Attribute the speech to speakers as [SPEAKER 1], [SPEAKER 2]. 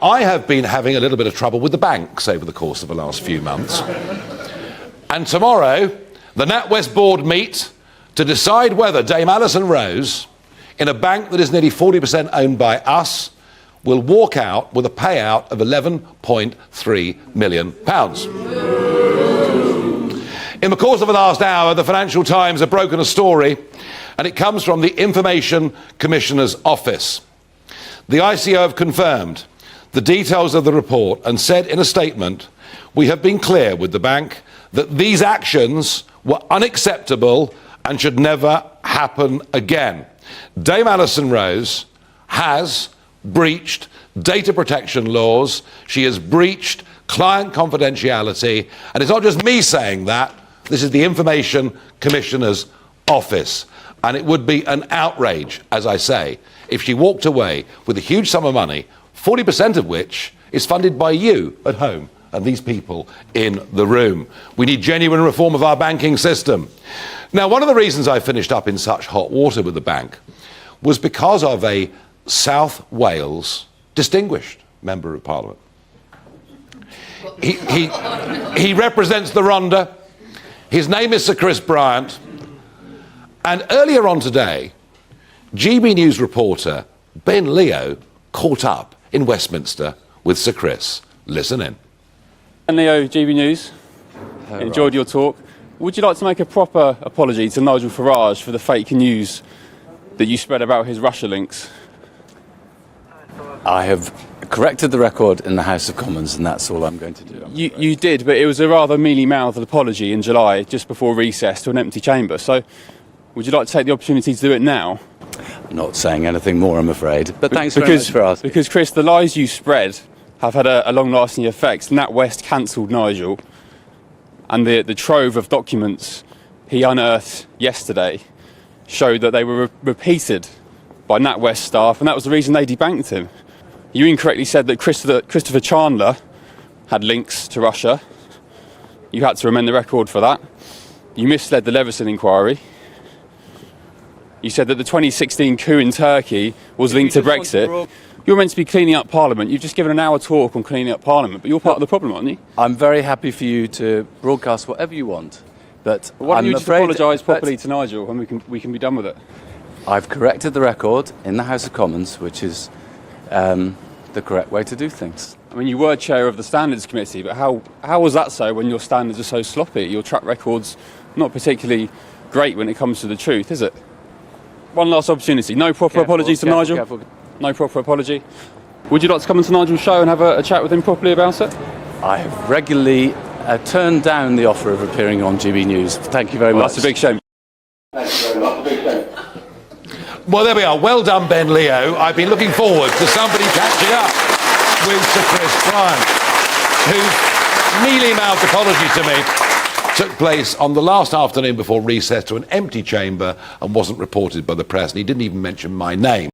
[SPEAKER 1] I have been having a little bit of trouble with the banks over the course of the last few months. And tomorrow, the NatWest board meet to decide whether Dame Alison Rose, in a bank that is nearly 40% owned by us, will walk out with a payout of £11.3 million. In the course of the last hour, the Financial Times have broken a story, and it comes from the Information Commissioner's office. The ICO have confirmed the details of the report and said in a statement, "We have been clear with the bank that these actions were unacceptable and should never happen again. Dame Alison Rose has breached data protection laws. She has breached client confidentiality." And it's not just me saying that. This is the Information Commissioner's office. And it would be an outrage, as I say, if she walked away with a huge sum of money, 40% of which is funded by you at home and these people in the room. We need genuine reform of our banking system. Now, one of the reasons I finished up in such hot water with the bank was because of a South Wales distinguished Member of Parliament. He represents the Rhondda. His name is Sir Chris Bryant. And earlier on today, GB News reporter Ben Leo caught up in Westminster with Sir Chris. Listen in.
[SPEAKER 2] Ben Leo, GB News. Enjoyed your talk. Would you like to make a proper apology to Nigel Farage for the fake news that you spread about his Russia links?
[SPEAKER 3] I have corrected the record in the House of Commons, and that's all I'm going to do.
[SPEAKER 2] You did, but it was a rather mealy-mouthed apology in July, just before recess, to an empty chamber. So would you like to take the opportunity to do it now?
[SPEAKER 3] I'm not saying anything more, I'm afraid. But thanks very much for asking.
[SPEAKER 2] Because, Chris, the lies you spread have had a long-lasting effect. NatWest cancelled Nigel, and the trove of documents he unearthed yesterday showed that they were repeated by NatWest staff, and that was the reason they debanked him. You incorrectly said that Christopher Chandler had links to Russia. You had to amend the record for that. You misled the Leveson inquiry. You said that the 2016 coup in Turkey was linked to Brexit. You're meant to be cleaning up Parliament. You've just given an hour talk on cleaning up Parliament, but you're part of the problem, aren't you?
[SPEAKER 3] I'm very happy for you to broadcast whatever you want, but
[SPEAKER 2] why don't you just apologise properly to Nigel and we can be done with it?
[SPEAKER 3] I've corrected the record in the House of Commons, which is the correct way to do things.
[SPEAKER 2] I mean, you were chair of the Standards Committee, but how was that so when your standards are so sloppy? Your track record's not particularly great when it comes to the truth, is it? One last opportunity. No proper apologies to Nigel? Careful. No proper apology. Would you like to come into Nigel's show and have a chat with him properly about it?
[SPEAKER 3] I have regularly turned down the offer of appearing on GB News. Thank you very much.
[SPEAKER 2] That's a big shame.
[SPEAKER 1] Well, there we are. Well done, Ben Leo. I've been looking forward to somebody catching up with Sir Chris Bryant, whose mealy-mouthed apology to me took place on the last afternoon before recess to an empty chamber and wasn't reported by the press, and he didn't even mention my name.